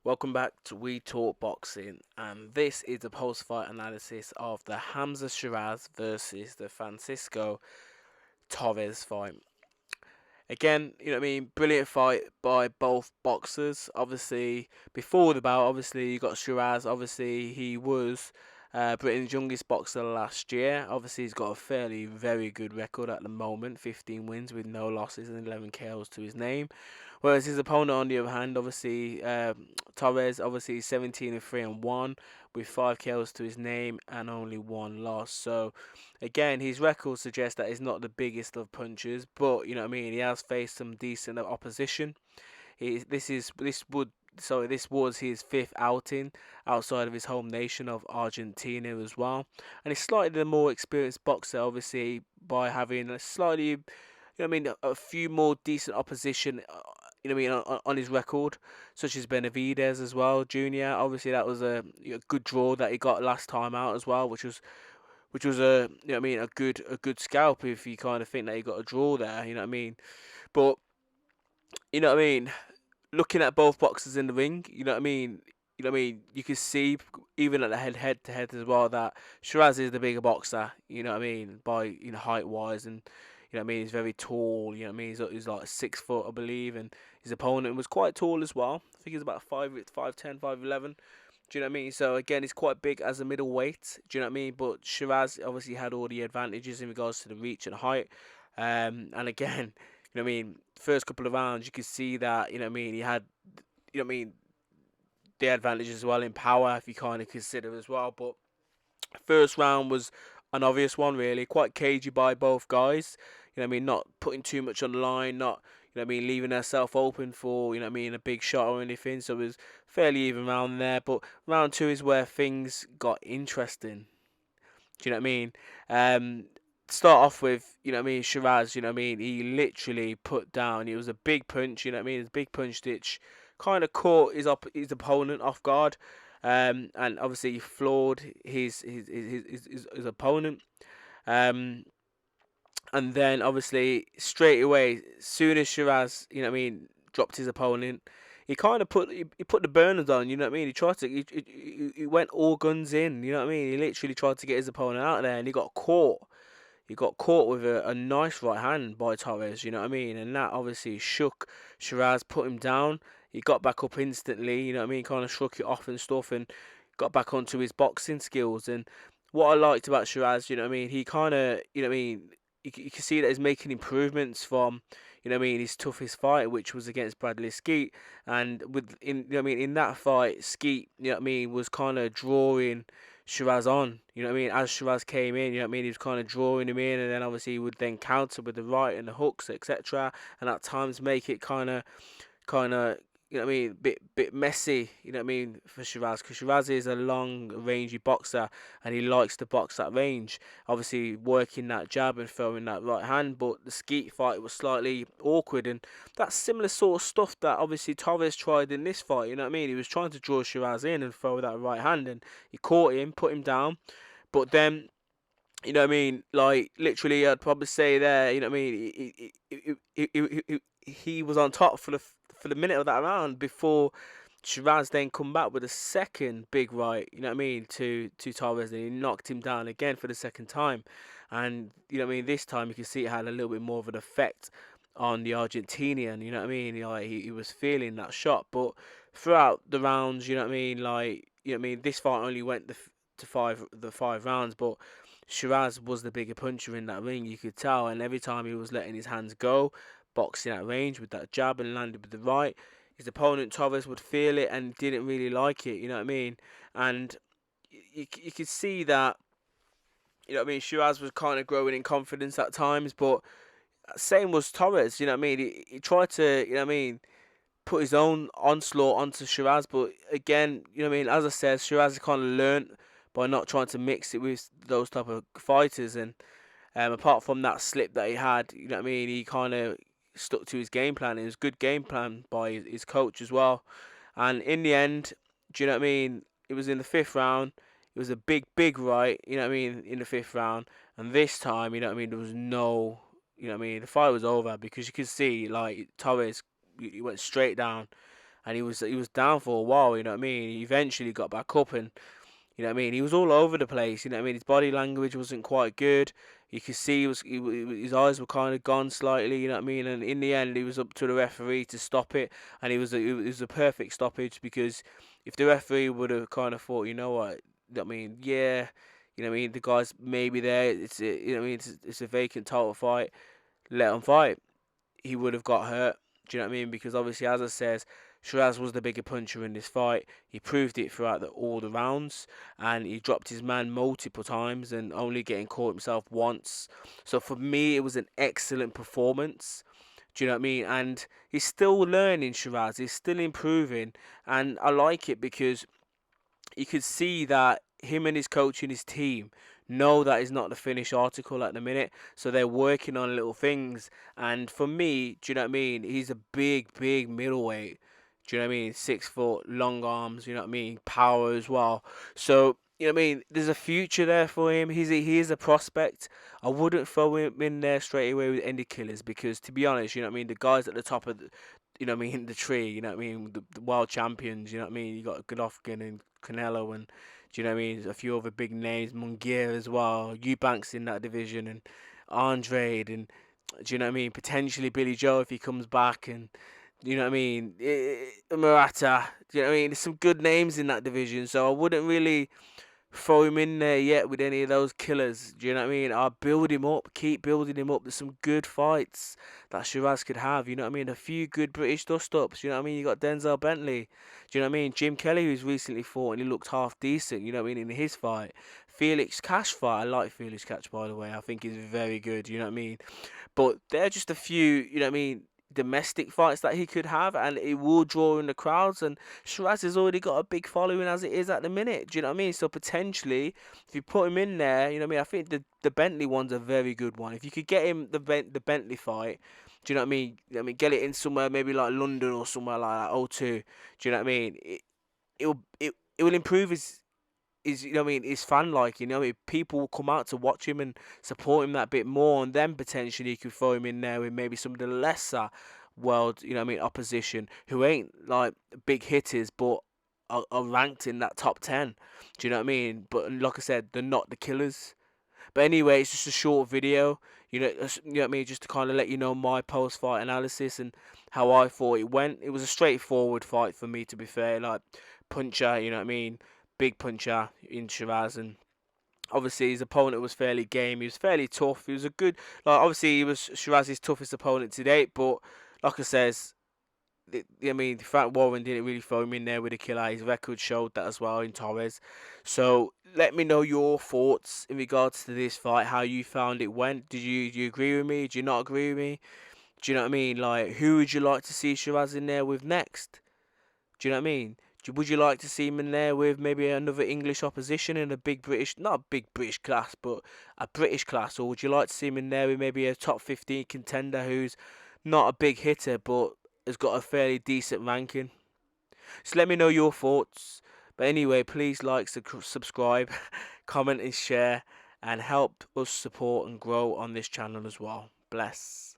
Welcome back to We Talk Boxing, and this is the post-fight analysis of the Hamzah Sheeraz versus the Francisco Torres fight. Again, brilliant fight by both boxers. Obviously, before the bout, obviously you got Sheeraz. Obviously, he was Britain's youngest boxer last year. Obviously, he's got a very good record at the moment: 15 wins with no losses and 11 KOs to his name. Whereas his opponent, on the other hand, obviously Torres, obviously 17-3-1 with 5 KOs to his name and only one loss. So again, his record suggests that he's not the biggest of punchers, but he has faced some decent opposition. This was his fifth outing outside of his home nation of Argentina as well, and he's slightly the more experienced boxer, obviously by having a slightly, a few more decent opposition. On his record, such as Benavidez as well, Junior. Obviously, that was a good draw that he got last time out as well, which was a good scalp if you kind of think that he got a draw there. But looking at both boxers in the ring, you can see even at the head to head as well that Shiraz is the bigger boxer. By height wise, and he's very tall. He's like 6 foot, I believe, and his opponent was quite tall as well. I think he's about 5'10", 5'11". Do you know what I mean? So again, he's quite big as a middleweight. Do you know what I mean? But Shiraz obviously had all the advantages in regards to the reach and height. And again, first couple of rounds, you could see that, he had, the advantages as well in power, if you kind of consider as well. But first round was an obvious one, really. Quite cagey by both guys. Not putting too much on the line, not, leaving herself open for, a big shot or anything. So it was fairly even round there. But round two is where things got interesting. Do you know what I mean? Start off with, Shiraz, he literally put down, it was a big punch, it was a big punch which kind of caught his opponent off guard, and obviously he floored his opponent, and then obviously straight away, as soon as Shiraz, dropped his opponent, he kind of put the burners on, he tried to, he went all guns in, he literally tried to get his opponent out of there, and he got caught. He got caught with a nice right hand by Torres, and that obviously shook Shiraz, put him down. He got back up instantly, kind of shook it off and stuff, and got back onto his boxing skills. And what I liked about Shiraz, he kind of, you can see that he's making improvements from, his toughest fight, which was against Bradley Skeet. And in that fight, Skeet, was kind of drawing Shiraz on, as Shiraz came in, he was kind of drawing him in, and then obviously he would then counter with the right and the hooks, etc., and at times make it kind of, bit messy, for Shiraz, because Shiraz is a long, rangy boxer, and he likes to box at range, obviously working that jab and throwing that right hand. But the Skeet fight was slightly awkward, and that's similar sort of stuff that obviously Torres tried in this fight, he was trying to draw Shiraz in and throw that right hand, and he caught him, put him down, but then, like, literally, I'd probably say there, he was on top for the minute of that round before Shiraz then come back with a second big right, to Torres, and he knocked him down again for the second time. And, this time you can see it had a little bit more of an effect on the Argentinian, like he was feeling that shot. But throughout the rounds, this fight only went the five rounds, but Shiraz was the bigger puncher in that ring, you could tell, and every time he was letting his hands go, boxing at range with that jab and landed with the right, his opponent Torres would feel it and didn't really like it, and you could see that, Shiraz was kind of growing in confidence at times, but same was Torres, he tried to, put his own onslaught onto Shiraz, but again, as I said, Shiraz kind of learnt by not trying to mix it with those type of fighters, and apart from that slip that he had, he kind of stuck to his game plan. It was a good game plan by his coach as well. And in the end, do you know what I mean? It was in the fifth round. It was a big right, in the fifth round. And this time, there was no, the fight was over, because you could see, like, Torres, he went straight down. and he was down for a while. You know what I mean? He eventually got back up, and you know what I mean. He was all over the place. You know what I mean. His body language wasn't quite good. You could see his eyes were kind of gone slightly. You know what I mean. And in the end, it was up to the referee to stop it, and it was a perfect stoppage, because if the referee would have kind of thought, you know what, I mean, yeah, you know what I mean, the guy's maybe there. You know what I mean. It's a vacant title fight. Let him fight. He would have got hurt. Do you know what I mean? Because obviously, as I says, Shiraz was the bigger puncher in this fight. He proved it throughout all the rounds, and he dropped his man multiple times and only getting caught himself once. So for me, it was an excellent performance. Do you know what I mean? And he's still learning, Shiraz. He's still improving, and I like it because you could see that him and his coach and his team know that is not the finished article at the minute, so they're working on little things. And for me, do you know what I mean? He's a big, big middleweight. Do you know what I mean? 6 foot, long arms. You know what I mean? Power as well. So you know what I mean? There's a future there for him. He is a prospect. I wouldn't throw him in there straight away with any killers, because to be honest, you know what I mean, the guys at the top of you know what I mean, the tree, you know what I mean, the world champions, you know what I mean, you got Golovkin and Canelo, and do you know what I mean, a few other big names, Munguia as well, Eubanks in that division, and Andrade, and do you know what I mean, potentially Billy Joe if he comes back, and you know what I mean, Murata, do you know what I mean, there's some good names in that division, so I wouldn't really throw him in there yet with any of those killers. Do you know what I mean? I'll build him up, keep building him up. There's some good fights that Shiraz could have. You know what I mean? A few good British dust ups. You know what I mean? You got Denzel Bentley. Do you know what I mean? Jim Kelly, who's recently fought and he looked half decent. You know what I mean? In his fight, Felix Cash fight. I like Felix Cash, by the way. I think he's very good. You know what I mean? But they're just a few. You know what I mean? Domestic fights that he could have, and it will draw in the crowds. And Shiraz has already got a big following as it is at the minute. Do you know what I mean? So potentially, if you put him in there, you know what I mean. I think the Bentley one's a very good one. If you could get him the Bentley fight, do you know what I mean? I mean, get it in somewhere maybe like London or somewhere like that. O2. Do you know what I mean? It will improve his you know what I mean, his fan, like, you know, if people will come out to watch him and support him that bit more, and then potentially you could throw him in there with maybe some of the lesser world, you know what I mean, opposition, who ain't like big hitters but are ranked in that top 10. Do you know what I mean? But like I said, they're not the killers. But anyway, it's just a short video, you know what I mean, just to kind of let you know my post-fight analysis and how I thought it went. It was a straightforward fight for me, to be fair, like puncher, you know what I mean, big puncher in Shiraz, and obviously his opponent was fairly game. He was fairly tough. He was a good, like, obviously he was Shiraz's toughest opponent to date, but like I says, I mean, Frank Warren didn't really throw him in there with a killer. His record showed that as well in Torres. So let me know your thoughts in regards to this fight, how you found it went. Do you agree with me? Do you not agree with me? Do you know what I mean? Like, who would you like to see Shiraz in there with next? Do you know what I mean? Would you like to see him in there with maybe another English opposition in a big British, not a big British class, but a British class? Or would you like to see him in there with maybe a top 15 contender who's not a big hitter but has got a fairly decent ranking? So let me know your thoughts. But anyway, please like, subscribe, comment and share, and help us support and grow on this channel as well. Bless.